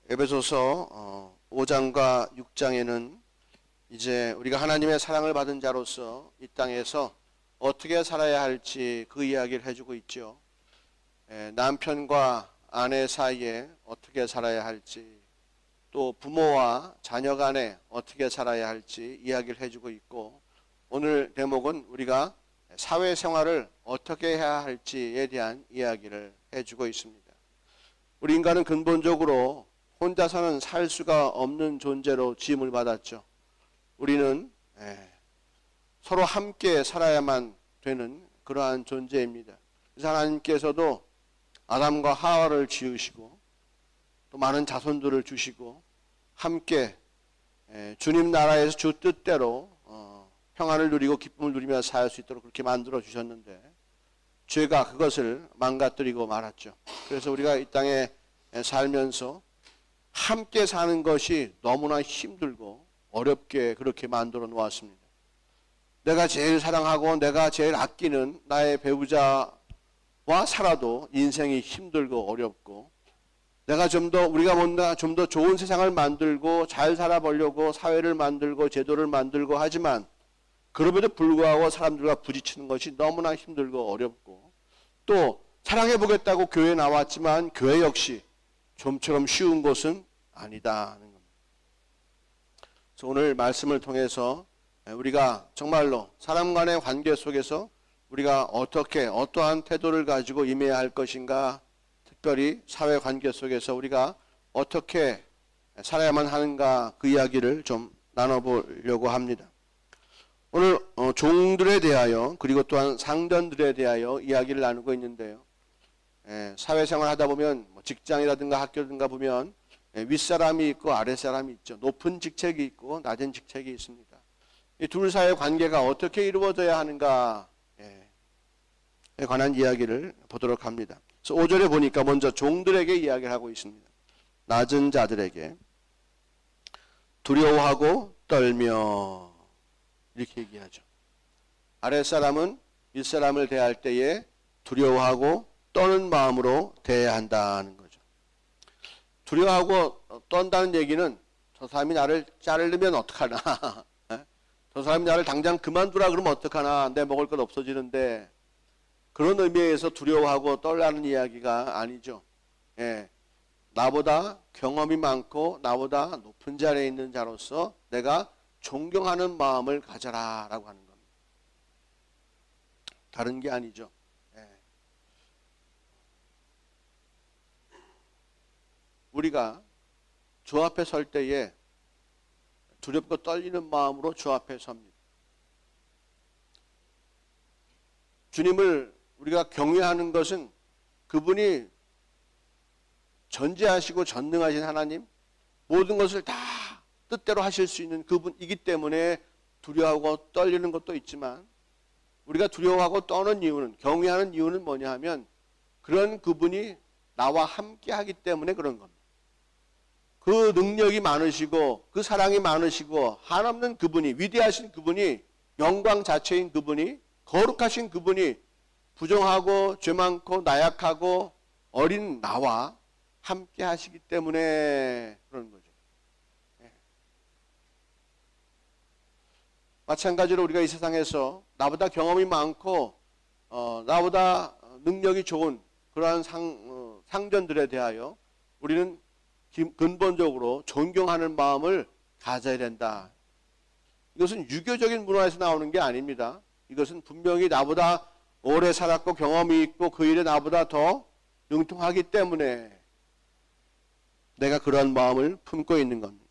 에베소서 5장과 6장에는 이제 우리가 하나님의 사랑을 받은 자로서 이 땅에서 어떻게 살아야 할지 그 이야기를 해주고 있죠. 남편과 아내 사이에 어떻게 살아야 할지, 또 부모와 자녀 간에 어떻게 살아야 할지 이야기를 해주고 있고, 오늘 대목은 우리가 사회생활을 어떻게 해야 할지에 대한 이야기를 해주고 있습니다. 우리 인간은 근본적으로 혼자서는 살 수가 없는 존재로 지음을 받았죠. 우리는 서로 함께 살아야만 되는 그러한 존재입니다. 그래서 하나님께서도 아담과 하와를 지으시고 또 많은 자손들을 주시고 함께 주님 나라에서 주 뜻대로 평안을 누리고 기쁨을 누리며 살 수 있도록 그렇게 만들어 주셨는데, 죄가 그것을 망가뜨리고 말았죠. 그래서 우리가 이 땅에 살면서 함께 사는 것이 너무나 힘들고 어렵게 그렇게 만들어 놓았습니다. 내가 제일 사랑하고 내가 제일 아끼는 나의 배우자와 살아도 인생이 힘들고 어렵고, 내가 우리가 뭔가 좀 더 좋은 세상을 만들고 잘 살아보려고 사회를 만들고 제도를 만들고 하지만, 그럼에도 불구하고 사람들과 부딪히는 것이 너무나 힘들고 어렵고, 또 사랑해보겠다고 교회에 나왔지만 교회 역시 좀처럼 쉬운 곳은 아니다 하는 겁니다. 그래서 오늘 말씀을 통해서 우리가 정말로 사람 간의 관계 속에서 우리가 어떠한 태도를 가지고 임해야 할 것인가, 특별히 사회 관계 속에서 우리가 어떻게 살아야만 하는가, 그 이야기를 좀 나눠보려고 합니다. 오늘 종들에 대하여 그리고 또한 상전들에 대하여 이야기를 나누고 있는데요. 사회생활 하다 보면 직장이라든가 학교라든가 보면 윗사람이 있고 아랫사람이 있죠. 높은 직책이 있고 낮은 직책이 있습니다. 이 둘 사이의 관계가 어떻게 이루어져야 하는가에 관한 이야기를 보도록 합니다. 그래서 5절에 보니까 먼저 종들에게 이야기를 하고 있습니다. 낮은 자들에게 두려워하고 떨며 이렇게 얘기하죠. 아랫사람은 윗사람을 대할 때에 두려워하고 떠는 마음으로 대해야 한다는 거죠. 두려워하고 떤다는 얘기는 저 사람이 나를 자르면 어떡하나, 저 사람이 나를 당장 그만두라 그러면 어떡하나, 내 먹을 것 없어지는데, 그런 의미에서 두려워하고 떨라는 이야기가 아니죠. 나보다 경험이 많고 나보다 높은 자리에 있는 자로서 내가 존경하는 마음을 가져라 라고 하는 겁니다. 다른 게 아니죠. 우리가 주 앞에 설 때에 두렵고 떨리는 마음으로 주 앞에 섭니다. 주님을 우리가 경외하는 것은 그분이 전지하시고 전능하신 하나님, 모든 것을 다 뜻대로 하실 수 있는 그분이기 때문에 두려워하고 떨리는 것도 있지만, 우리가 두려워하고 떠는 이유는, 경외하는 이유는 뭐냐 하면 그런 그분이 나와 함께 하기 때문에 그런 겁니다. 그 능력이 많으시고 그 사랑이 많으시고 한없는 그분이, 위대하신 그분이, 영광 자체인 그분이, 거룩하신 그분이 부정하고 죄 많고 나약하고 어린 나와 함께 하시기 때문에 그런 거죠. 마찬가지로 우리가 이 세상에서 나보다 경험이 많고 나보다 능력이 좋은 그러한 상전들에 대하여 우리는 근본적으로 존경하는 마음을 가져야 된다. 이것은 유교적인 문화에서 나오는 게 아닙니다. 이것은 분명히 나보다 오래 살았고 경험이 있고 그 일에 나보다 더 능통하기 때문에 내가 그러한 마음을 품고 있는 겁니다.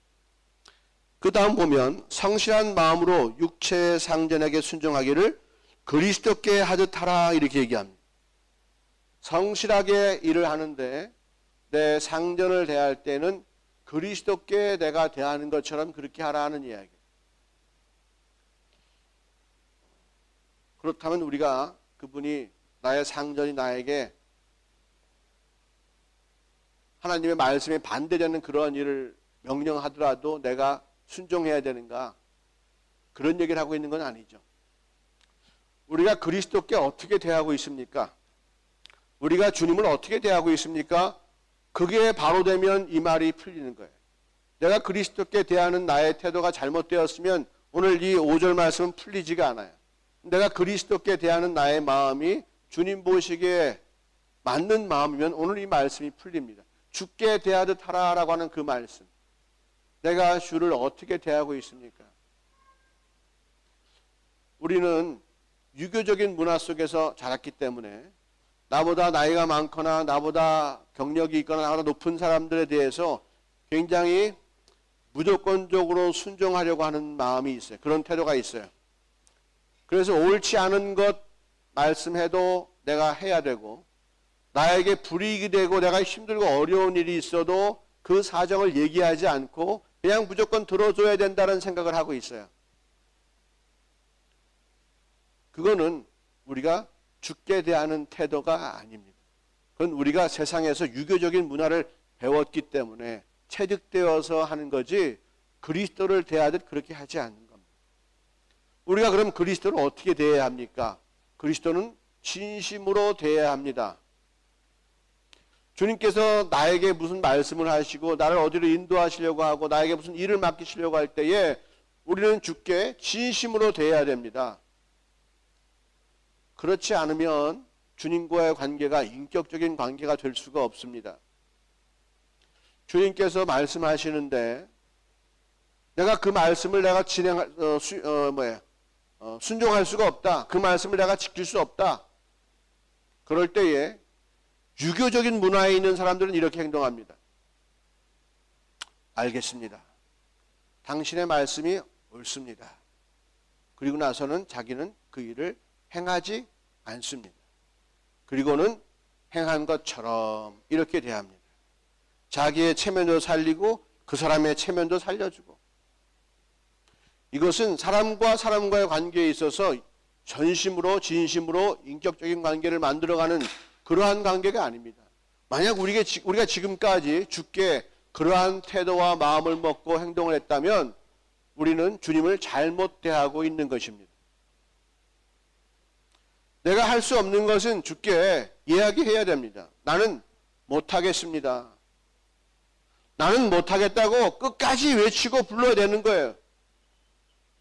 그 다음 보면 성실한 마음으로 육체의 상전에게 순종하기를 그리스도께 하듯 하라 이렇게 얘기합니다. 성실하게 일을 하는데 내 상전을 대할 때는 그리스도께 내가 대하는 것처럼 그렇게 하라는 이야기. 그렇다면 우리가 그분이, 나의 상전이 나에게 하나님의 말씀에 반대되는 그러한 일을 명령하더라도 내가 순종해야 되는가, 그런 얘기를 하고 있는 건 아니죠. 우리가 그리스도께 어떻게 대하고 있습니까? 우리가 주님을 어떻게 대하고 있습니까? 그게 바로 되면 이 말이 풀리는 거예요. 내가 그리스도께 대하는 나의 태도가 잘못되었으면 오늘 이 5절 말씀은 풀리지가 않아요. 내가 그리스도께 대하는 나의 마음이 주님 보시기에 맞는 마음이면 오늘 이 말씀이 풀립니다. 주께 대하듯 하라라고 하는 그 말씀. 내가 주를 어떻게 대하고 있습니까? 우리는 유교적인 문화 속에서 자랐기 때문에 나보다 나이가 많거나 나보다 경력이 있거나 나보다 높은 사람들에 대해서 굉장히 무조건적으로 순종하려고 하는 마음이 있어요. 그런 태도가 있어요. 그래서 옳지 않은 것 말씀해도 내가 해야 되고, 나에게 불이익이 되고 내가 힘들고 어려운 일이 있어도 그 사정을 얘기하지 않고 그냥 무조건 들어줘야 된다는 생각을 하고 있어요. 그거는 우리가 주께 대하는 태도가 아닙니다. 그건 우리가 세상에서 유교적인 문화를 배웠기 때문에 체득되어서 하는 거지 그리스도를 대하듯 그렇게 하지 않는 겁니다. 우리가 그럼 그리스도를 어떻게 대해야 합니까? 그리스도는 진심으로 대해야 합니다. 주님께서 나에게 무슨 말씀을 하시고 나를 어디로 인도하시려고 하고 나에게 무슨 일을 맡기시려고 할 때에 우리는 주께 진심으로 대해야 됩니다. 그렇지 않으면 주님과의 관계가 인격적인 관계가 될 수가 없습니다. 주님께서 말씀하시는데 내가 그 말씀을 내가 순종할 수가 없다. 그 말씀을 내가 지킬 수 없다. 그럴 때에 유교적인 문화에 있는 사람들은 이렇게 행동합니다. 알겠습니다. 당신의 말씀이 옳습니다. 그리고 나서는 자기는 그 일을 행하지 않습니다. 그리고는 행한 것처럼 이렇게 대합니다. 자기의 체면도 살리고 그 사람의 체면도 살려주고. 이것은 사람과 사람과의 관계에 있어서 전심으로 진심으로 인격적인 관계를 만들어가는 그러한 관계가 아닙니다. 만약 우리가 지금까지 주께 그러한 태도와 마음을 먹고 행동을 했다면 우리는 주님을 잘못 대하고 있는 것입니다. 내가 할 수 없는 것은 주께 이야기해야 됩니다. 나는 못하겠습니다. 나는 못하겠다고 끝까지 외치고 불러야 되는 거예요.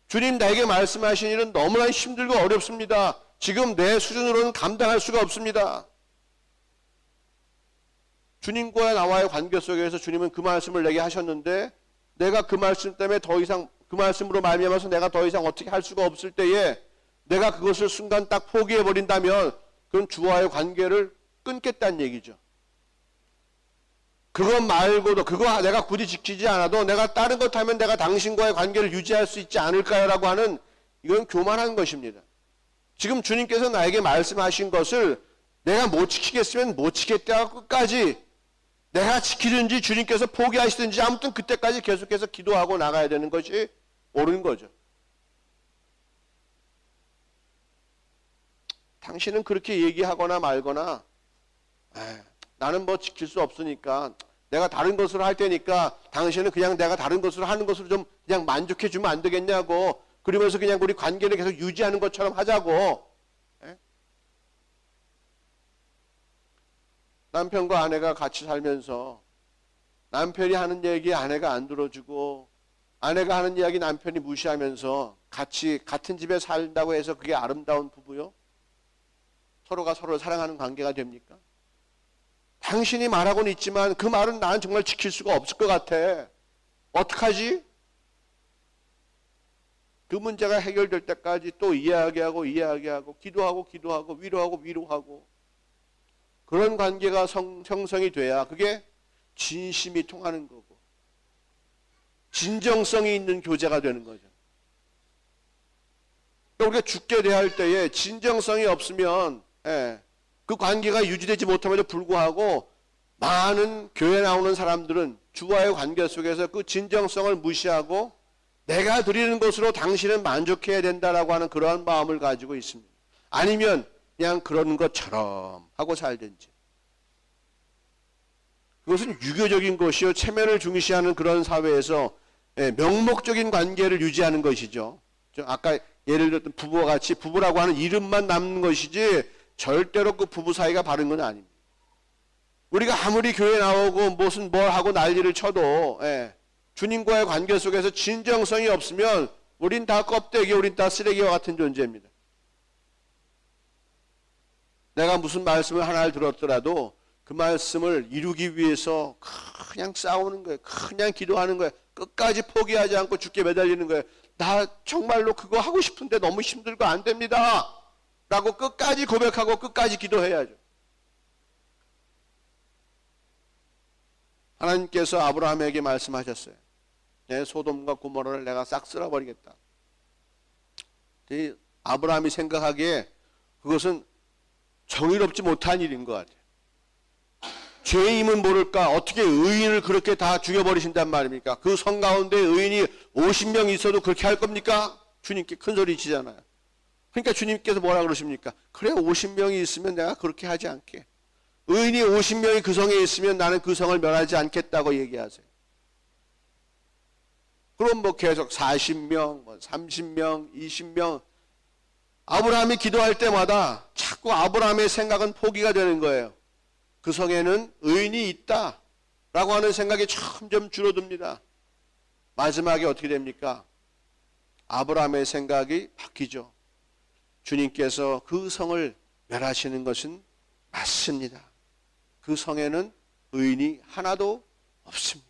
주님, 나에게 말씀하신 일은 너무나 힘들고 어렵습니다. 지금 내 수준으로는 감당할 수가 없습니다. 주님과 나와의 관계 속에서 주님은 그 말씀을 내게 하셨는데 내가 그 말씀 때문에 더 이상 그 말씀으로 말미암아서 내가 더 이상 어떻게 할 수가 없을 때에 내가 그것을 순간 딱 포기해버린다면 그건 주와의 관계를 끊겠다는 얘기죠. 그것 말고도 그거 내가 굳이 지키지 않아도 내가 다른 것 하면 내가 당신과의 관계를 유지할 수 있지 않을까요? 라고 하는 이건 교만한 것입니다. 지금 주님께서 나에게 말씀하신 것을 내가 못 지키겠으면 못 지키겠다 끝까지 내가 지키든지 주님께서 포기하시든지 아무튼 그때까지 계속해서 기도하고 나가야 되는 것이 옳은 거죠. 당신은 그렇게 얘기하거나 말거나 나는 뭐 지킬 수 없으니까 내가 다른 것으로 할 테니까 당신은 그냥 내가 다른 것으로 하는 것으로 좀 그냥 만족해 주면 안 되겠냐고 그러면서 그냥 우리 관계를 계속 유지하는 것처럼 하자고. 남편과 아내가 같이 살면서 남편이 하는 얘기 아내가 안 들어주고 아내가 하는 이야기 남편이 무시하면서 같은 집에 살다고 해서 그게 아름다운 부부요? 서로가 서로를 사랑하는 관계가 됩니까? 당신이 말하고는 있지만 그 말은 나는 정말 지킬 수가 없을 것 같아. 어떡하지? 그 문제가 해결될 때까지 또 이야기하고 기도하고 위로하고 그런 관계가 형성이 돼야 그게 진심이 통하는 거고 진정성이 있는 교제가 되는 거죠. 우리가 주께 대할 때에 진정성이 없으면 그 관계가 유지되지 못함에도 불구하고 많은 교회 나오는 사람들은 주와의 관계 속에서 그 진정성을 무시하고 내가 드리는 것으로 당신은 만족해야 된다라고 하는 그러한 마음을 가지고 있습니다. 아니면 그냥 그런 것처럼 하고 살든지. 그것은 유교적인 것이요 체면을 중시하는 그런 사회에서 명목적인 관계를 유지하는 것이죠. 아까 예를 들었던 부부와 같이 부부라고 하는 이름만 남는 것이지 절대로 그 부부 사이가 바른 건 아닙니다. 우리가 아무리 교회 나오고 무슨 뭘 하고 난리를 쳐도 주님과의 관계 속에서 진정성이 없으면 우린 다 껍데기, 우린 다 쓰레기와 같은 존재입니다. 내가 무슨 말씀을 하나를 들었더라도 그 말씀을 이루기 위해서 그냥 싸우는 거예요. 그냥 기도하는 거예요. 끝까지 포기하지 않고 죽게 매달리는 거예요. 나 정말로 그거 하고 싶은데 너무 힘들고 안 됩니다. 라고 끝까지 고백하고 끝까지 기도해야죠. 하나님께서 아브라함에게 말씀하셨어요. 내 소돔과 고모라를 내가 싹 쓸어버리겠다. 아브라함이 생각하기에 그것은 정의롭지 못한 일인 것 같아요. 죄임은 모를까 어떻게 의인을 그렇게 다 죽여버리신단 말입니까? 그 성 가운데 의인이 50명 있어도 그렇게 할 겁니까? 주님께 큰 소리 치잖아요. 그러니까 주님께서 뭐라 그러십니까? 그래 50명이 있으면 내가 그렇게 하지 않게. 의인이 50명이 그 성에 있으면 나는 그 성을 멸하지 않겠다고 얘기하세요. 그럼 뭐 계속 40명, 30명, 20명 아브라함이 기도할 때마다 자꾸 아브라함의 생각은 포기가 되는 거예요. 그 성에는 의인이 있다 라고 하는 생각이 점점 줄어듭니다. 마지막에 어떻게 됩니까? 아브라함의 생각이 바뀌죠. 주님께서 그 성을 멸하시는 것은 맞습니다. 그 성에는 의인이 하나도 없습니다.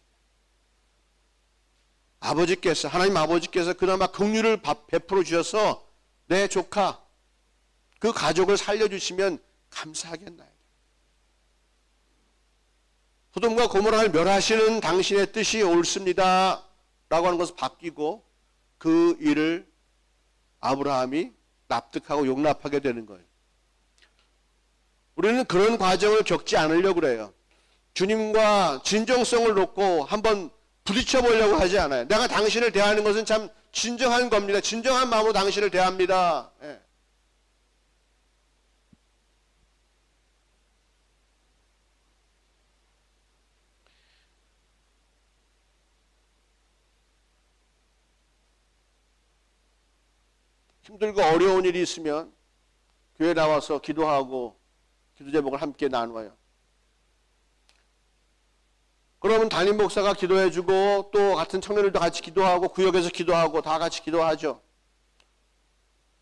아버지께서, 하나님 아버지께서 그나마 긍휼을 베풀어 주셔서 내 조카, 그 가족을 살려주시면 감사하겠나요? 소돔과 고모라를 멸하시는 당신의 뜻이 옳습니다 라고 하는 것을 바뀌고 그 일을 아브라함이 납득하고 용납하게 되는 거예요. 우리는 그런 과정을 겪지 않으려고 그래요. 주님과 진정성을 놓고 한번 부딪혀 보려고 하지 않아요. 내가 당신을 대하는 것은 참 진정한 겁니다. 진정한 마음으로 당신을 대합니다. 힘들고 어려운 일이 있으면 교회 나와서 기도하고 기도 제목을 함께 나누어요. 그러면 담임 목사가 기도해주고 또 같은 청년들도 같이 기도하고 구역에서 기도하고 다 같이 기도하죠.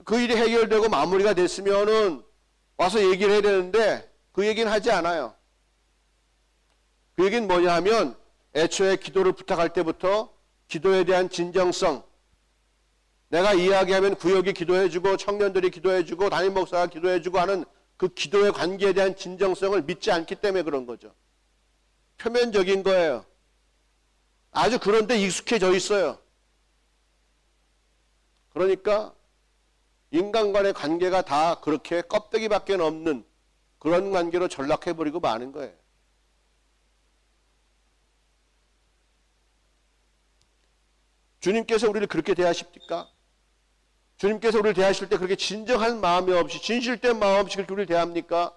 그 일이 해결되고 마무리가 됐으면은 와서 얘기를 해야 되는데 그 얘기는 하지 않아요. 그 얘기는 뭐냐 하면 애초에 기도를 부탁할 때부터 기도에 대한 진정성, 내가 이야기하면 구역이 기도해주고 청년들이 기도해주고 담임 목사가 기도해주고 하는 그 기도의 관계에 대한 진정성을 믿지 않기 때문에 그런 거죠. 표면적인 거예요. 아주 그런데 익숙해져 있어요. 그러니까 인간 간의 관계가 다 그렇게 껍데기밖에 없는 그런 관계로 전락해버리고 마는 거예요. 주님께서 우리를 그렇게 대하십니까? 주님께서 우리를 대하실 때 그렇게 진정한 마음이 없이 진실된 마음 없이 그렇게 우리를 대합니까?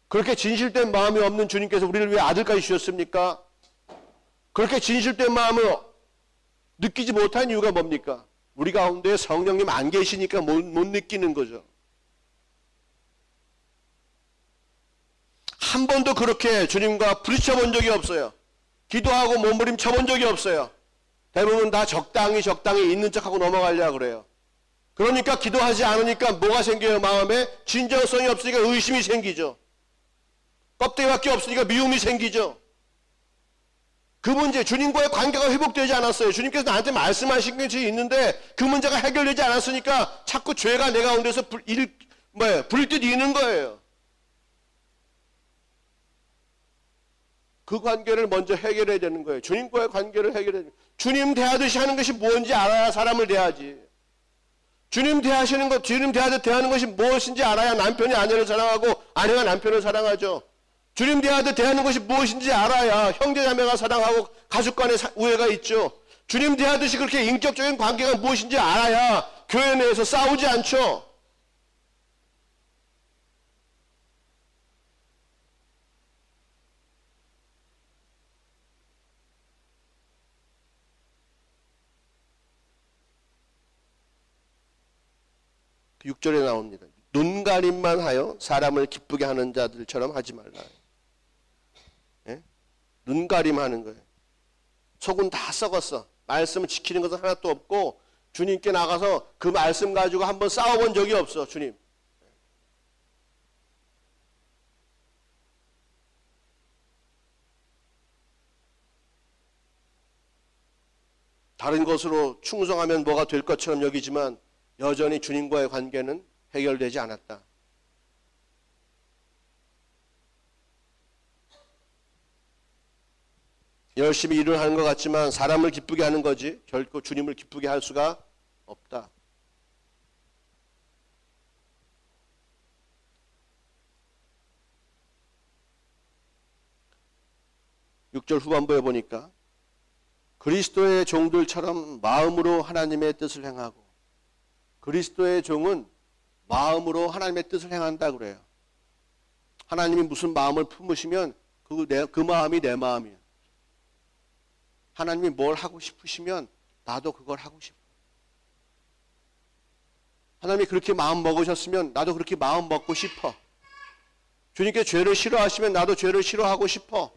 그렇게 진실된 마음이 없는 주님께서 우리를 위해 아들까지 주셨습니까? 그렇게 진실된 마음을 느끼지 못한 이유가 뭡니까? 우리 가운데 성령님 안 계시니까 못 느끼는 거죠. 한 번도 그렇게 주님과 부딪혀 본 적이 없어요. 기도하고 몸부림쳐 본 적이 없어요. 대부분 다 적당히 있는 척하고 넘어가려고 그래요. 그러니까 기도하지 않으니까 뭐가 생겨요? 마음에 진정성이 없으니까 의심이 생기죠. 껍데기밖에 없으니까 미움이 생기죠. 그 문제, 주님과의 관계가 회복되지 않았어요. 주님께서 나한테 말씀하신 것이 있는데 그 문제가 해결되지 않았으니까 자꾸 죄가 내 가운데서 불빛 이는 거예요. 그 관계를 먼저 해결해야 되는 거예요. 주님과의 관계를 해결해야 되는 거예요. 주님 대하듯이 하는 것이 뭔지 알아야 사람을 대하지. 주님 대하시는 것, 주님 대하듯 대하는 것이 무엇인지 알아야 남편이 아내를 사랑하고 아내가 남편을 사랑하죠. 주님 대하듯 대하는 것이 무엇인지 알아야 형제자매가 사랑하고 가족 간의 우애가 있죠. 주님 대하듯이 그렇게 인격적인 관계가 무엇인지 알아야 교회 내에서 싸우지 않죠. 그 6절에 나옵니다. 눈가림만 하여 사람을 기쁘게 하는 자들처럼 하지 말라. 눈가림하는 거예요. 속은 다 썩었어. 말씀을 지키는 것은 하나도 없고 주님께 나가서 그 말씀 가지고 한번 싸워본 적이 없어. 주님. 다른 것으로 충성하면 뭐가 될 것처럼 여기지만 여전히 주님과의 관계는 해결되지 않았다. 열심히 일을 하는 것 같지만 사람을 기쁘게 하는 거지 결코 주님을 기쁘게 할 수가 없다. (6절) 후반부에 보니까 그리스도의 종들처럼 마음으로 하나님의 뜻을 행하고, 그리스도의 종은 마음으로 하나님의 뜻을 행한다 그래요. 하나님이 무슨 마음을 품으시면 그 마음이 내 마음이에요. 하나님이 뭘 하고 싶으시면 나도 그걸 하고 싶어. 하나님이 그렇게 마음 먹으셨으면 나도 그렇게 마음 먹고 싶어. 주님께 죄를 싫어하시면 나도 죄를 싫어하고 싶어.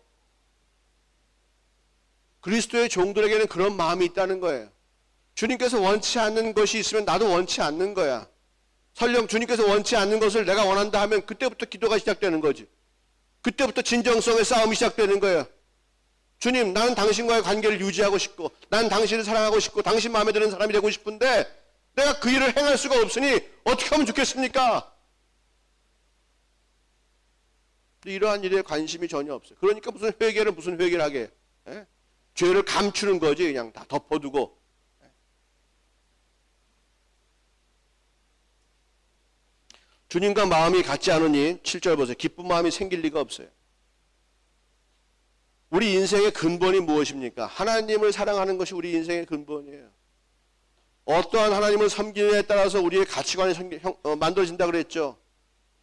그리스도의 종들에게는 그런 마음이 있다는 거예요. 주님께서 원치 않는 것이 있으면 나도 원치 않는 거야. 설령 주님께서 원치 않는 것을 내가 원한다 하면 그때부터 기도가 시작되는 거지. 그때부터 진정성의 싸움이 시작되는 거예요. 주님, 나는 당신과의 관계를 유지하고 싶고, 나는 당신을 사랑하고 싶고, 당신 마음에 드는 사람이 되고 싶은데 내가 그 일을 행할 수가 없으니 어떻게 하면 좋겠습니까? 이러한 일에 관심이 전혀 없어요. 그러니까 무슨 회개를 하게 해요. 예? 죄를 감추는 거지. 그냥 다 덮어두고. 주님과 마음이 같지 않으니 7절 보세요. 기쁜 마음이 생길 리가 없어요. 우리 인생의 근본이 무엇입니까? 하나님을 사랑하는 것이 우리 인생의 근본이에요. 어떠한 하나님을 섬기느냐에 따라서 우리의 가치관이 만들어진다 그랬죠.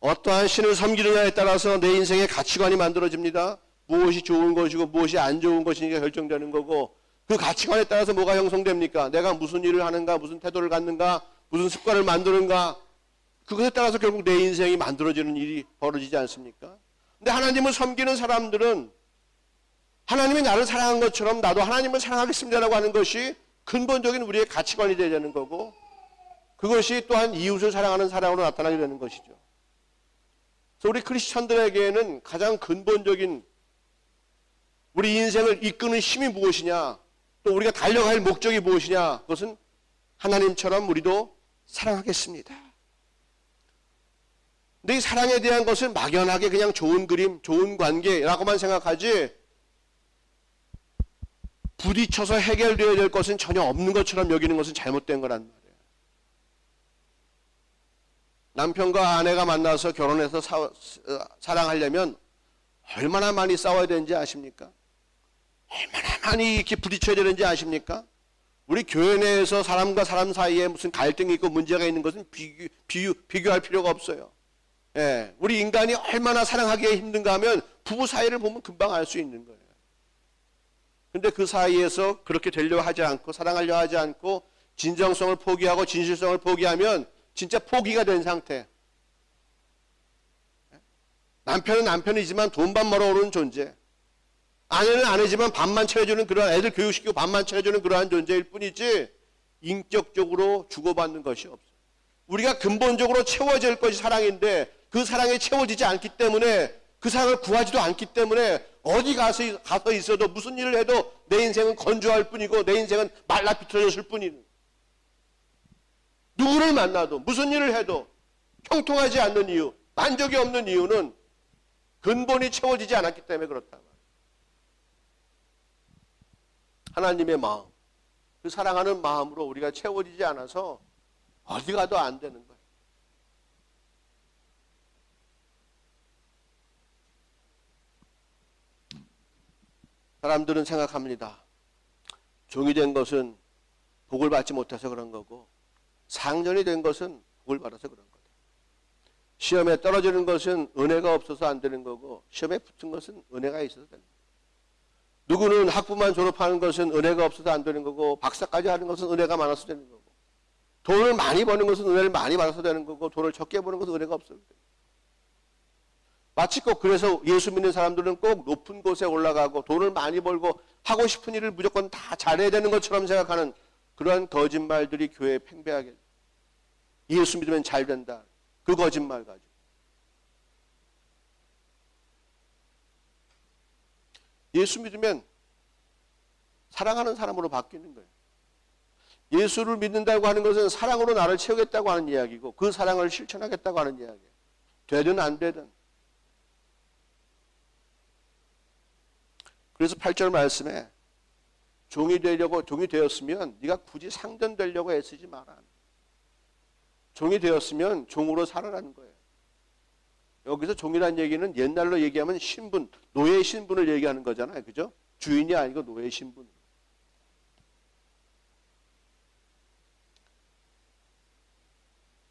어떠한 신을 섬기느냐에 따라서 내 인생의 가치관이 만들어집니다. 무엇이 좋은 것이고 무엇이 안 좋은 것이니까 결정되는 거고, 그 가치관에 따라서 뭐가 형성됩니까? 내가 무슨 일을 하는가, 무슨 태도를 갖는가, 무슨 습관을 만드는가, 그것에 따라서 결국 내 인생이 만들어지는 일이 벌어지지 않습니까? 근데 하나님을 섬기는 사람들은 하나님이 나를 사랑한 것처럼 나도 하나님을 사랑하겠습니다라고 하는 것이 근본적인 우리의 가치관이 되야 되는 거고, 그것이 또한 이웃을 사랑하는 사랑으로 나타나게 되는 것이죠. 그래서 우리 크리스천들에게는 가장 근본적인 우리 인생을 이끄는 힘이 무엇이냐, 또 우리가 달려갈 목적이 무엇이냐, 그것은 하나님처럼 우리도 사랑하겠습니다. 근데 이 사랑에 대한 것은 막연하게 그냥 좋은 그림, 좋은 관계라고만 생각하지, 부딪혀서 해결되어야 될 것은 전혀 없는 것처럼 여기는 것은 잘못된 거란 말이에요. 남편과 아내가 만나서 결혼해서 사랑하려면 얼마나 많이 싸워야 되는지 아십니까? 얼마나 많이 이렇게 부딪혀야 되는지 아십니까? 우리 교회 내에서 사람과 사람 사이에 무슨 갈등이 있고 문제가 있는 것은 비교할 필요가 없어요. 예, 우리 인간이 얼마나 사랑하기에 힘든가 하면 부부 사이를 보면 금방 알 수 있는 거예요. 근데 그 사이에서 그렇게 되려 하지 않고, 사랑하려 하지 않고, 진정성을 포기하고 진실성을 포기하면 진짜 포기가 된 상태. 남편은 남편이지만 돈만 벌어오르는 존재. 아내는 아내지만 밥만 차려주는, 그러한 애들 교육시키고 밥만 차려주는 그러한 존재일 뿐이지 인격적으로 주고받는 것이 없어요. 우리가 근본적으로 채워질 것이 사랑인데 그 사랑이 채워지지 않기 때문에, 그 사랑을 구하지도 않기 때문에 어디 가서 있어도 무슨 일을 해도 내 인생은 건조할 뿐이고 내 인생은 말라 비틀어졌을 뿐이고, 누구를 만나도 무슨 일을 해도 형통하지 않는 이유, 만족이 없는 이유는 근본이 채워지지 않았기 때문에 그렇다. 하나님의 마음, 그 사랑하는 마음으로 우리가 채워지지 않아서 어디 가도 안 되는 거예요. 사람들은 생각합니다. 종이 된 것은 복을 받지 못해서 그런 거고, 상전이 된 것은 복을 받아서 그런 거다. 시험에 떨어지는 것은 은혜가 없어서 안 되는 거고, 시험에 붙은 것은 은혜가 있어서 되는 거다. 누구는 학부만 졸업하는 것은 은혜가 없어서 안 되는 거고, 박사까지 하는 것은 은혜가 많아서 되는 거고, 돈을 많이 버는 것은 은혜를 많이 받아서 되는 거고, 돈을 적게 버는 것은 은혜가 없어서 되는 거고. 마치 꼭 그래서 예수 믿는 사람들은 꼭 높은 곳에 올라가고 돈을 많이 벌고 하고 싶은 일을 무조건 다 잘해야 되는 것처럼 생각하는 그러한 거짓말들이 교회에 팽배하게, 예수 믿으면 잘 된다, 그 거짓말 가지고. 예수 믿으면 사랑하는 사람으로 바뀌는 거예요. 예수를 믿는다고 하는 것은 사랑으로 나를 채우겠다고 하는 이야기고, 그 사랑을 실천하겠다고 하는 이야기예요. 되든 안 되든. 그래서 8절 말씀에 종이 되었으면 네가 굳이 상전 되려고 애쓰지 마라. 종이 되었으면 종으로 살아라는 거예요. 여기서 종이라는 얘기는 옛날로 얘기하면 신분, 노예 신분을 얘기하는 거잖아요. 그죠? 주인이 아니고 노예 신분.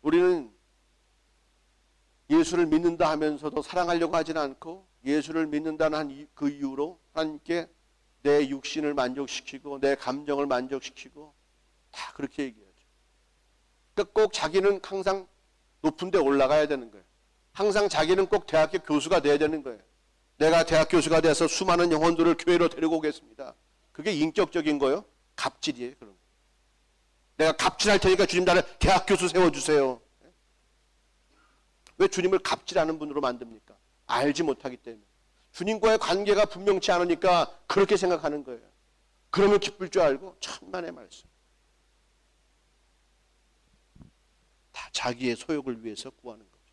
우리는 예수를 믿는다 하면서도 사랑하려고 하지는 않고, 예수를 믿는다는 그 이유로 하나님께 내 육신을 만족시키고 내 감정을 만족시키고 다 그렇게 얘기하죠. 그러니까 꼭 자기는 항상 높은 데 올라가야 되는 거예요. 항상 자기는 꼭 대학교 교수가 돼야 되는 거예요. 내가 대학 교수가 돼서 수많은 영혼들을 교회로 데리고 오겠습니다. 그게 인격적인 거예요? 갑질이에요. 그런 거. 내가 갑질할 테니까 주님 나를 대학 교수 세워주세요. 왜 주님을 갑질하는 분으로 만듭니까? 알지 못하기 때문에. 주님과의 관계가 분명치 않으니까 그렇게 생각하는 거예요. 그러면 기쁠 줄 알고 천만의 말씀. 다 자기의 소욕을 위해서 구하는 거죠.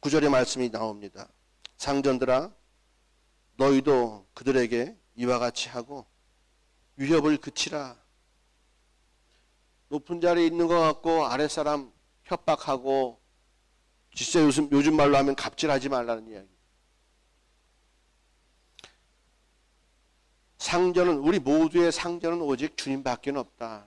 그래서 9절의 말씀이 나옵니다. 상전들아 너희도 그들에게 이와 같이 하고 위협을 그치라. 높은 자리에 있는 것 같고 아랫사람 협박하고, 진짜 요즘 말로 하면 갑질하지 말라는 이야기. 상전은, 우리 모두의 상전은 오직 주님밖에 없다.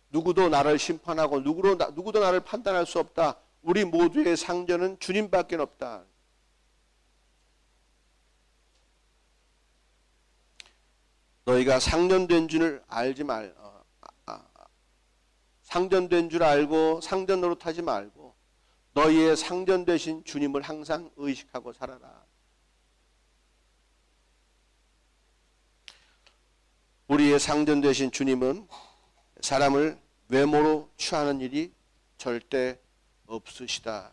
누구도 나를 심판하고 누구도 나를 판단할 수 없다. 우리 모두의 상전은 주님밖에 없다. 너희가 상전된 줄 알지 상전된 줄 알고 상전 노릇하지 말고 너희의 상전 되신 주님을 항상 의식하고 살아라. 우리의 상전 되신 주님은 사람을 외모로 취하는 일이 절대 없으시다.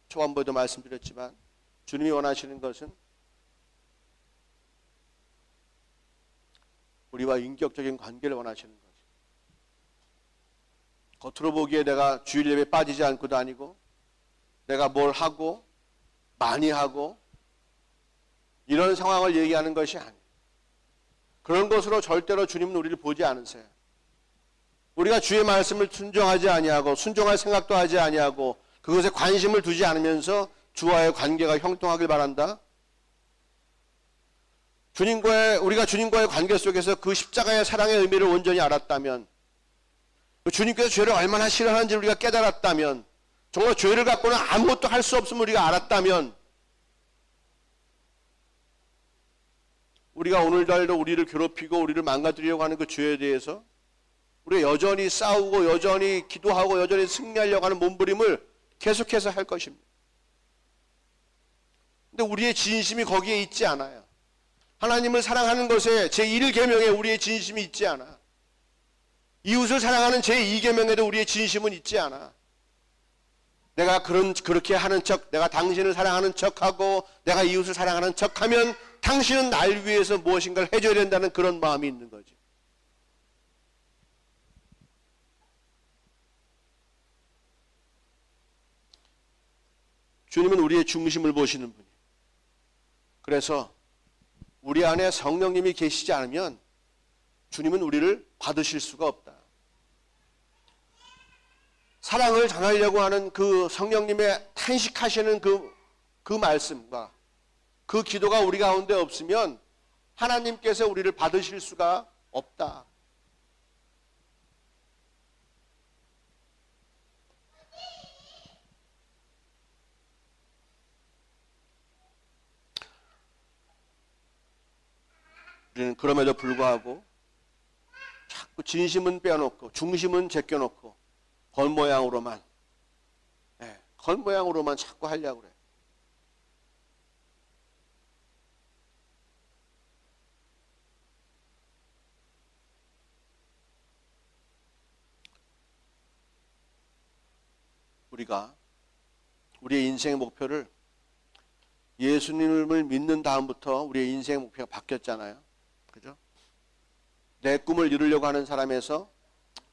초반부에도 말씀드렸지만 주님이 원하시는 것은 우리와 인격적인 관계를 원하시는 거죠. 겉으로 보기에 내가 주일 예배 빠지지 않고 다니고 내가 뭘 하고 많이 하고 이런 상황을 얘기하는 것이 아니에요. 그런 것으로 절대로 주님은 우리를 보지 않으세요. 우리가 주의 말씀을 순종하지 아니하고 순종할 생각도 하지 아니하고 그것에 관심을 두지 않으면서 주와의 관계가 형통하길 바란다. 우리가 주님과의 관계 속에서 그 십자가의 사랑의 의미를 온전히 알았다면, 주님께서 죄를 얼마나 싫어하는지 우리가 깨달았다면, 정말 죄를 갖고는 아무것도 할 수 없음을 우리가 알았다면, 우리가 오늘날도 우리를 괴롭히고 우리를 망가뜨리려고 하는 그 죄에 대해서 우리가 여전히 싸우고 여전히 기도하고 여전히 승리하려고 하는 몸부림을 계속해서 할 것입니다. 근데 우리의 진심이 거기에 있지 않아요. 하나님을 사랑하는 것에 제1계명에 우리의 진심이 있지 않아. 이웃을 사랑하는 제2계명에도 우리의 진심은 있지 않아. 내가 그렇게 하는 척, 내가 당신을 사랑하는 척하고 내가 이웃을 사랑하는 척하면 당신은 날 위해서 무엇인가를 해줘야 된다는 그런 마음이 있는 거지. 주님은 우리의 중심을 보시는 분이에요. 그래서 우리 안에 성령님이 계시지 않으면 주님은 우리를 받으실 수가 없다. 사랑을 전하려고 하는 그 성령님의 탄식하시는 그 말씀과 그 기도가 우리 가운데 없으면 하나님께서 우리를 받으실 수가 없다. 우리는 그럼에도 불구하고 자꾸 진심은 빼놓고 중심은 제껴놓고 겉모양으로만 겉모양으로만 자꾸 하려고 그래. 우리가 우리의 인생의 목표를 예수님을 믿는 다음부터 우리의 인생의 목표가 바뀌었잖아요. 그죠? 내 꿈을 이루려고 하는 사람에서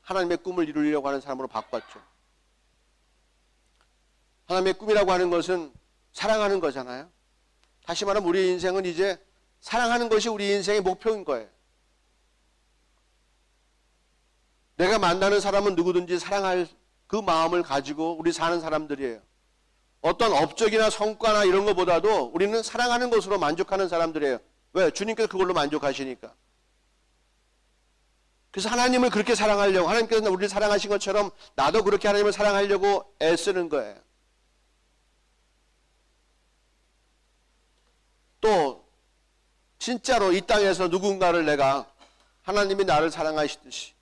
하나님의 꿈을 이루려고 하는 사람으로 바꿨죠. 하나님의 꿈이라고 하는 것은 사랑하는 거잖아요. 다시 말하면 우리의 인생은 이제 사랑하는 것이 우리 인생의 목표인 거예요. 내가 만나는 사람은 누구든지 사랑할 그 마음을 가지고 우리 사는 사람들이에요. 어떤 업적이나 성과나 이런 것보다도 우리는 사랑하는 것으로 만족하는 사람들이에요. 왜? 주님께서 그걸로 만족하시니까. 그래서 하나님을 그렇게 사랑하려고, 하나님께서 우리를 사랑하신 것처럼 나도 그렇게 하나님을 사랑하려고 애쓰는 거예요. 또 진짜로 이 땅에서 누군가를 내가 하나님이 나를 사랑하시듯이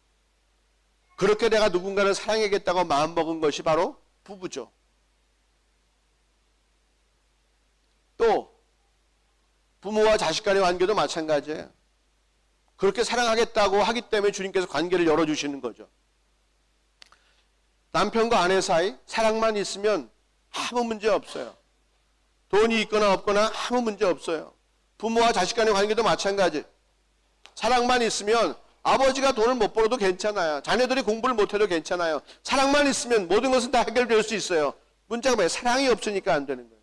그렇게 내가 누군가를 사랑하겠다고 마음먹은 것이 바로 부부죠. 또 부모와 자식 간의 관계도 마찬가지예요. 그렇게 사랑하겠다고 하기 때문에 주님께서 관계를 열어주시는 거죠. 남편과 아내 사이 사랑만 있으면 아무 문제 없어요. 돈이 있거나 없거나 아무 문제 없어요. 부모와 자식 간의 관계도 마찬가지. 사랑만 있으면 아버지가 돈을 못 벌어도 괜찮아요. 자녀들이 공부를 못해도 괜찮아요. 사랑만 있으면 모든 것은 다 해결될 수 있어요. 문제가 뭐예요? 사랑이 없으니까 안 되는 거예요.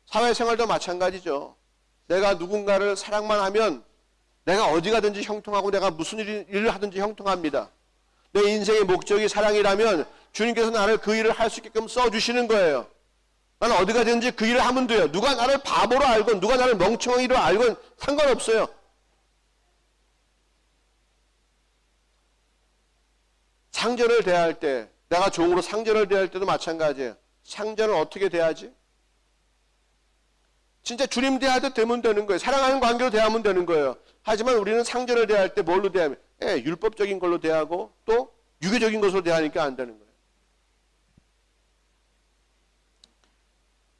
사회생활도 마찬가지죠. 내가 누군가를 사랑만 하면 내가 어디 가든지 형통하고 내가 무슨 일을 하든지 형통합니다. 내 인생의 목적이 사랑이라면 주님께서 나를 그 일을 할 수 있게끔 써주시는 거예요. 나는 어디 가든지 그 일을 하면 돼요. 누가 나를 바보로 알건 누가 나를 멍청이로 알건 상관없어요. 상전을 대할 때, 내가 종으로 상전을 대할 때도 마찬가지예요. 상전을 어떻게 대하지? 진짜 주님 대하듯 되면 되는 거예요. 사랑하는 관계로 대하면 되는 거예요. 하지만 우리는 상전을 대할 때 뭘로 대하면? 율법적인 걸로 대하고 또 유교적인 것으로 대하니까 안 되는 거예요.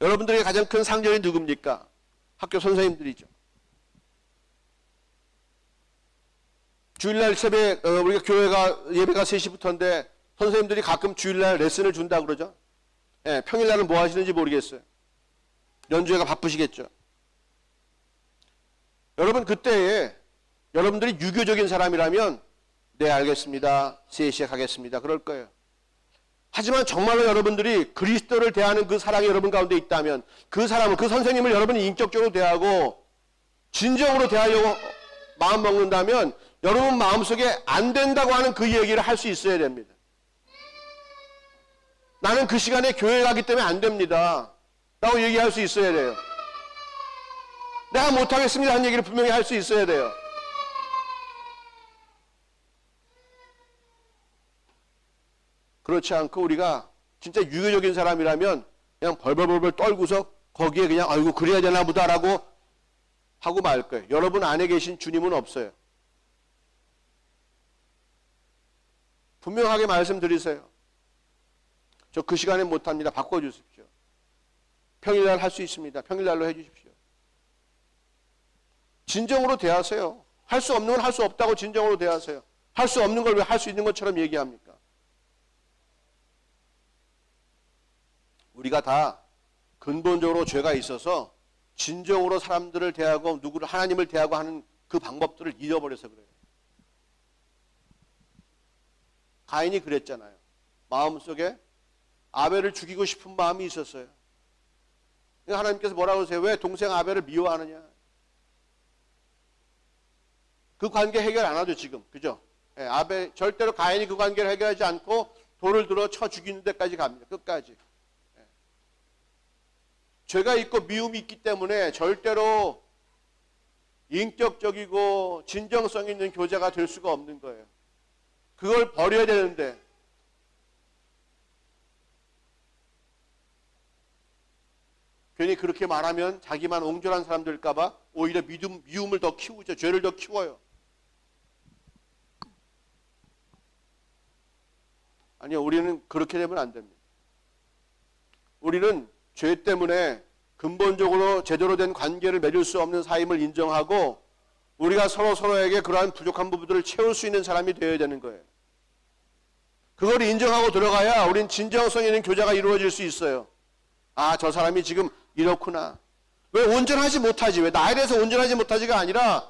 여러분들에게 가장 큰 상전이 누굽니까? 학교 선생님들이죠. 주일날 새벽에 우리가 교회가 예배가 3시부터인데 선생님들이 가끔 주일날 레슨을 준다 그러죠. 평일날은 뭐 하시는지 모르겠어요. 연주회가 바쁘시겠죠. 여러분 그때에 여러분들이 유교적인 사람이라면 네 알겠습니다. 3시에 가겠습니다. 그럴 거예요. 하지만 정말로 여러분들이 그리스도를 대하는 그 사랑이 여러분 가운데 있다면 그 사람을, 그 선생님을 여러분이 인격적으로 대하고 진정으로 대하려고 마음 먹는다면 여러분 마음속에 안 된다고 하는 그 얘기를 할 수 있어야 됩니다. 나는 그 시간에 교회 가기 때문에 안 됩니다. 라고 얘기할 수 있어야 돼요. 내가 못하겠습니다 하는 얘기를 분명히 할 수 있어야 돼요. 그렇지 않고 우리가 진짜 유교적인 사람이라면 그냥 벌벌벌벌 떨고서 거기에 그냥 아이고 그래야 되나 보다라고 하고 말 거예요. 여러분 안에 계신 주님은 없어요. 분명하게 말씀드리세요. 저 그 시간에 못합니다. 바꿔주십시오. 평일날 할 수 있습니다. 평일날로 해주십시오. 진정으로 대하세요. 할 수 없는 건 할 수 없다고 진정으로 대하세요. 할 수 없는 걸 왜 할 수 있는 것처럼 얘기합니까? 우리가 다 근본적으로 죄가 있어서 진정으로 사람들을 대하고 누구를 하나님을 대하고 하는 그 방법들을 잃어버려서 그래요. 가인이 그랬잖아요. 마음속에 아벨을 죽이고 싶은 마음이 있었어요. 하나님께서 뭐라고 하세요? 왜 동생 아벨을 미워하느냐? 그 관계 해결 안 하죠 지금. 그죠? 아벨 절대로 가인이 그 관계를 해결하지 않고 돌을 들어 쳐 죽이는 데까지 갑니다. 끝까지. 죄가 있고 미움이 있기 때문에 절대로 인격적이고 진정성 있는 교제가 될 수가 없는 거예요. 그걸 버려야 되는데 괜히 그렇게 말하면 자기만 옹졸한 사람 될까 봐 오히려 미움을 더 키우죠. 죄를 더 키워요. 아니요, 우리는 그렇게 되면 안 됩니다. 우리는 죄 때문에 근본적으로 제대로 된 관계를 맺을 수 없는 사임을 인정하고 우리가 서로에게 그러한 부족한 부분들을 채울 수 있는 사람이 되어야 되는 거예요. 그걸 인정하고 들어가야 우린 진정성 있는 교제가 이루어질 수 있어요. 아, 저 사람이 지금 이렇구나. 왜 온전하지 못하지? 왜 나에 대해서 온전하지 못하지가 아니라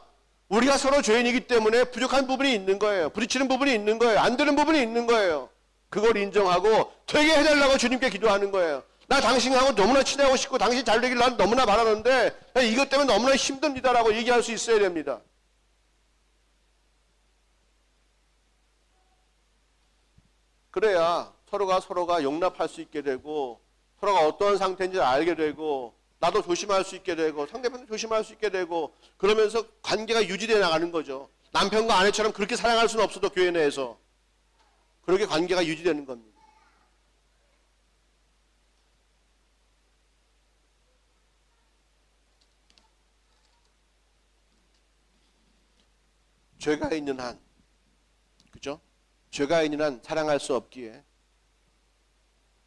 우리가 서로 죄인이기 때문에 부족한 부분이 있는 거예요. 부딪히는 부분이 있는 거예요. 안 되는 부분이 있는 거예요. 그걸 인정하고 되게 해달라고 주님께 기도하는 거예요. 나 당신하고 너무나 친하고 싶고 당신 잘 되길 난 너무나 바라는데 이것 때문에 너무나 힘듭니다라고 얘기할 수 있어야 됩니다. 그래야 서로가 용납할 수 있게 되고 서로가 어떠한 상태인지 알게 되고 나도 조심할 수 있게 되고 상대편도 조심할 수 있게 되고 그러면서 관계가 유지되어 나가는 거죠. 남편과 아내처럼 그렇게 사랑할 수는 없어도 교회 내에서 그렇게 관계가 유지되는 겁니다. 죄가 있는 한, 그죠? 죄가 있는 한 사랑할 수 없기에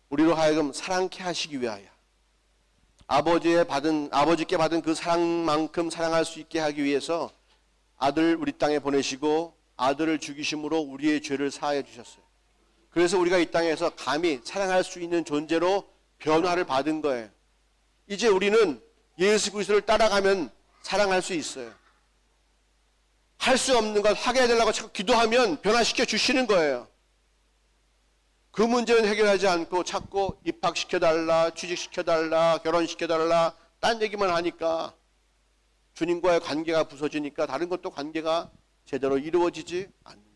우리로 하여금 사랑케 하시기 위하여 아버지께 받은 그 사랑만큼 사랑할 수 있게 하기 위해서 아들 우리 땅에 보내시고 아들을 죽이심으로 우리의 죄를 사하여 주셨어요. 그래서 우리가 이 땅에서 감히 사랑할 수 있는 존재로 변화를 받은 거예요. 이제 우리는 예수 그리스도를 따라가면 사랑할 수 있어요. 할 수 없는 것 하게 해달라고 자꾸 기도하면 변화시켜 주시는 거예요. 그 문제는 해결하지 않고 자꾸 입학시켜달라, 취직시켜달라, 결혼시켜달라 딴 얘기만 하니까 주님과의 관계가 부서지니까 다른 것도 관계가 제대로 이루어지지 않는 거예요.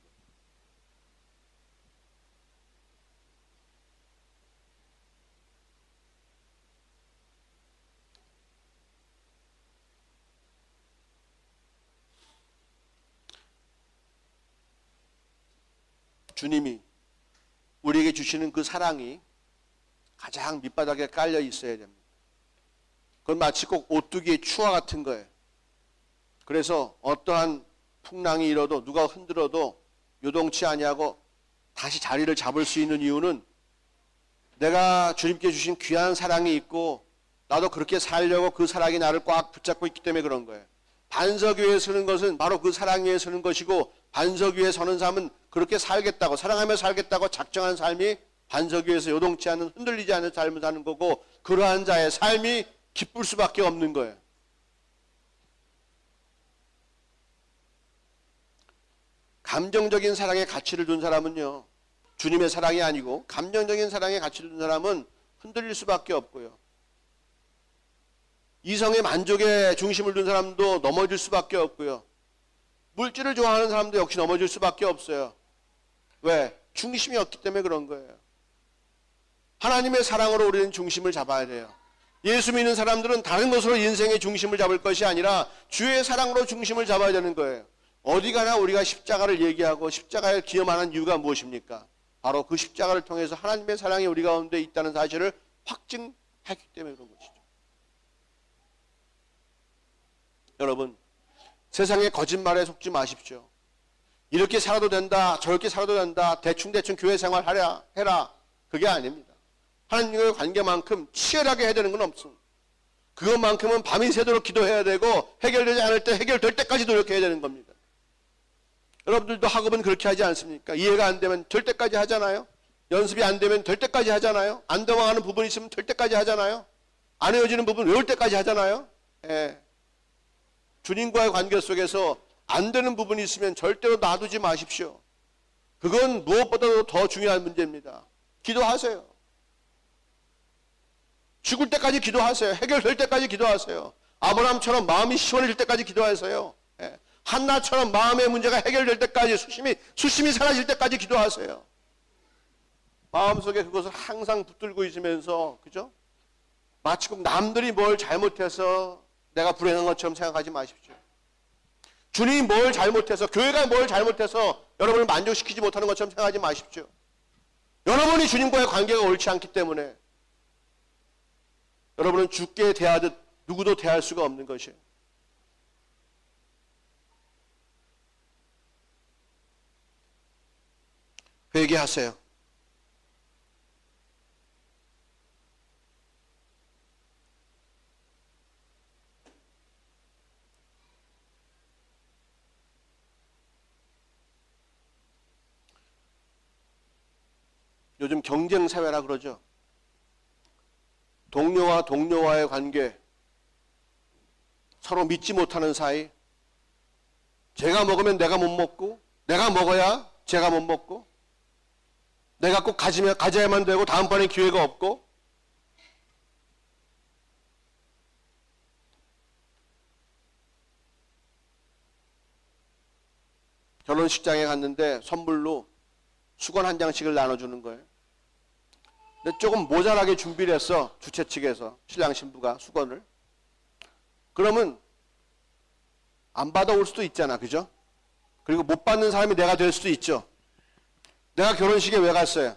주님이 우리에게 주시는 그 사랑이 가장 밑바닥에 깔려 있어야 됩니다. 그건 마치 꼭 오뚜기의 추와 같은 거예요. 그래서 어떠한 풍랑이 일어도 누가 흔들어도 요동치 아니하고 다시 자리를 잡을 수 있는 이유는 내가 주님께 주신 귀한 사랑이 있고 나도 그렇게 살려고 그 사랑이 나를 꽉 붙잡고 있기 때문에 그런 거예요. 반석 위에 서는 것은 바로 그 사랑 위에 서는 것이고 반석 위에 서는 사람은 그렇게 살겠다고 사랑하며 살겠다고 작정한 삶이 반석 위에서 요동치 않는 흔들리지 않는 삶을 사는 거고 그러한 자의 삶이 기쁠 수밖에 없는 거예요. 감정적인 사랑에 가치를 둔 사람은요. 주님의 사랑이 아니고 감정적인 사랑에 가치를 둔 사람은 흔들릴 수밖에 없고요. 이성의 만족에 중심을 둔 사람도 넘어질 수밖에 없고요. 물질을 좋아하는 사람도 역시 넘어질 수밖에 없어요. 왜? 중심이 없기 때문에 그런 거예요. 하나님의 사랑으로 우리는 중심을 잡아야 돼요. 예수 믿는 사람들은 다른 것으로 인생의 중심을 잡을 것이 아니라 주의 사랑으로 중심을 잡아야 되는 거예요. 어디 가나 우리가 십자가를 얘기하고 십자가를 기념하는 이유가 무엇입니까? 바로 그 십자가를 통해서 하나님의 사랑이 우리 가운데 있다는 사실을 확증했기 때문에 그런 것이죠. 여러분, 세상의 거짓말에 속지 마십시오. 이렇게 살아도 된다, 저렇게 살아도 된다, 대충 교회 생활 해라. 그게 아닙니다. 하나님과의 관계만큼 치열하게 해야 되는 건 없습니다. 그것만큼은 밤이 새도록 기도해야 되고 해결되지 않을 때 해결될 때까지 노력해야 되는 겁니다. 여러분들도 학업은 그렇게 하지 않습니까? 이해가 안 되면 될 때까지 하잖아요. 연습이 안 되면 될 때까지 하잖아요. 안 넘어가는 부분이 있으면 될 때까지 하잖아요. 안 헤어지는 부분 외울 때까지 하잖아요. 예. 주님과의 관계 속에서 안 되는 부분이 있으면 절대로 놔두지 마십시오. 그건 무엇보다도 더 중요한 문제입니다. 기도하세요. 죽을 때까지 기도하세요. 해결될 때까지 기도하세요. 아브라함처럼 마음이 시원해질 때까지 기도하세요. 예. 한나처럼 마음의 문제가 해결될 때까지 수심이 사라질 때까지 기도하세요. 마음속에 그것을 항상 붙들고 있으면서 그죠? 마치 꼭 남들이 뭘 잘못해서 내가 불행한 것처럼 생각하지 마십시오. 주님이 뭘 잘못해서 교회가 뭘 잘못해서 여러분을 만족시키지 못하는 것처럼 생각하지 마십시오. 여러분이 주님과의 관계가 옳지 않기 때문에 여러분은 주께 대하듯 누구도 대할 수가 없는 것이에요. 회개하세요. 요즘 경쟁사회라 그러죠. 동료와 동료와의 관계, 서로 믿지 못하는 사이, 제가 먹으면 내가 못 먹고, 내가 먹어야 제가 못 먹고, 내가 꼭 가져야만 되고 다음번에 기회가 없고, 결혼식장에 갔는데 선물로 수건 한 장씩을 나눠주는 거예요. 근데 조금 모자라게 준비를 했어. 주최 측에서 신랑 신부가 수건을. 그러면 안 받아올 수도 있잖아. 그죠? 그리고 못 받는 사람이 내가 될 수도 있죠. 내가 결혼식에 왜 갔어요?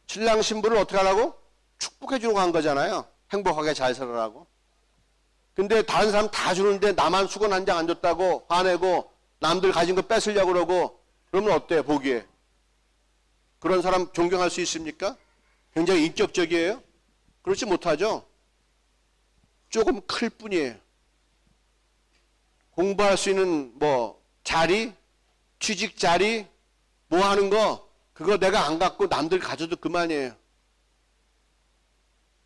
신랑 신부를 어떻게 하라고? 축복해 주러 간 거잖아요. 행복하게 잘 살아라고. 근데 다른 사람 다 주는데 나만 수건 한 장 안 줬다고 화내고 남들 가진 거 뺏으려고 그러고 그러면 어때요? 보기에. 그런 사람 존경할 수 있습니까? 굉장히 인격적이에요? 그렇지 못하죠? 조금 클 뿐이에요. 공부할 수 있는 자리, 취직 자리, 뭐 하는 거 그거 내가 안 갖고 남들 가져도 그만이에요.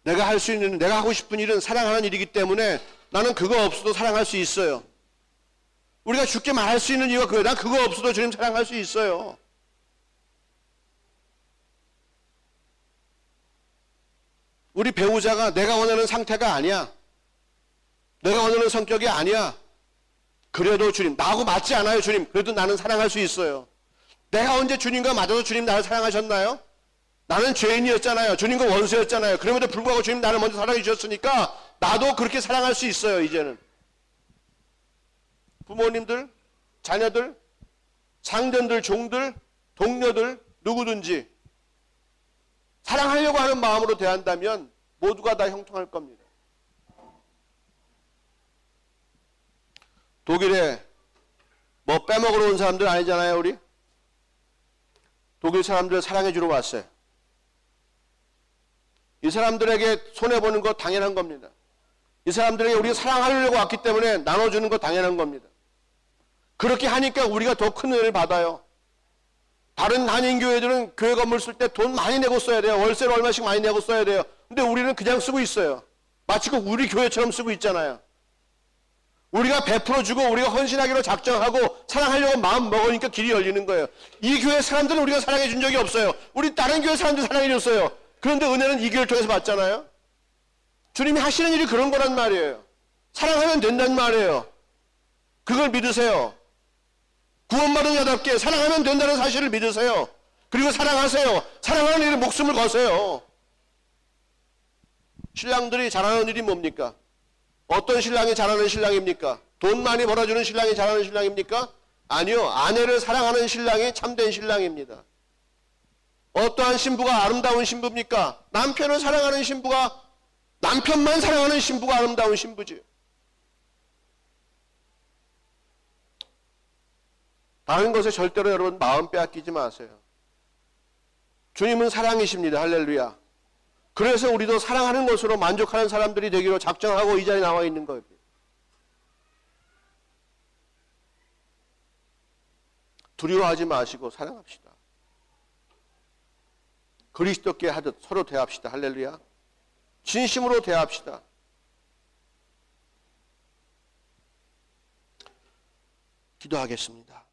내가 할 수 있는, 내가 하고 싶은 일은 사랑하는 일이기 때문에 나는 그거 없어도 사랑할 수 있어요. 우리가 죽게 말할 수 있는 이유가 그거예요. 난 그거 없어도 주님 사랑할 수 있어요. 우리 배우자가 내가 원하는 상태가 아니야. 내가 원하는 성격이 아니야. 그래도 주님, 나하고 맞지 않아요, 주님. 그래도 나는 사랑할 수 있어요. 내가 언제 주님과 맞아서 주님 나를 사랑하셨나요? 나는 죄인이었잖아요. 주님과 원수였잖아요. 그럼에도 불구하고 주님 나를 먼저 사랑해 주셨으니까 나도 그렇게 사랑할 수 있어요, 이제는. 부모님들, 자녀들, 상전들, 종들, 동료들, 누구든지 사랑하려고 하는 마음으로 대한다면 모두가 다 형통할 겁니다. 독일에 뭐 빼먹으러 온 사람들 아니잖아요, 우리? 독일 사람들 사랑해 주러 왔어요. 이 사람들에게 손해보는 거 당연한 겁니다. 이 사람들에게 우리가 사랑하려고 왔기 때문에 나눠주는 거 당연한 겁니다. 그렇게 하니까 우리가 더 큰 은혜를 받아요. 다른 한인교회들은 교회 건물 쓸 때 돈 많이 내고 써야 돼요. 월세를 얼마씩 많이 내고 써야 돼요. 근데 우리는 그냥 쓰고 있어요. 마치 꼭 우리 교회처럼 쓰고 있잖아요. 우리가 베풀어주고 우리가 헌신하기로 작정하고 사랑하려고 마음 먹으니까 길이 열리는 거예요. 이 교회 사람들은 우리가 사랑해 준 적이 없어요. 우리 다른 교회 사람들 사랑해 줬어요. 그런데 은혜는 이 교회를 통해서 받잖아요. 주님이 하시는 일이 그런 거란 말이에요. 사랑하면 된단 말이에요. 그걸 믿으세요. 구원받은 자답게 사랑하면 된다는 사실을 믿으세요. 그리고 사랑하세요. 사랑하는 일에 목숨을 거세요. 신랑들이 잘하는 일이 뭡니까? 어떤 신랑이 잘하는 신랑입니까? 돈 많이 벌어주는 신랑이 잘하는 신랑입니까? 아니요. 아내를 사랑하는 신랑이 참된 신랑입니다. 어떠한 신부가 아름다운 신부입니까? 남편을 사랑하는 신부가, 남편만 사랑하는 신부가 아름다운 신부지. 다른 것에 절대로 여러분 마음 빼앗기지 마세요. 주님은 사랑이십니다. 할렐루야. 그래서 우리도 사랑하는 것으로 만족하는 사람들이 되기로 작정하고 이 자리에 나와 있는 거예요. 두려워하지 마시고 사랑합시다. 그리스도께 하듯 서로 대합시다. 할렐루야. 진심으로 대합시다. 기도하겠습니다.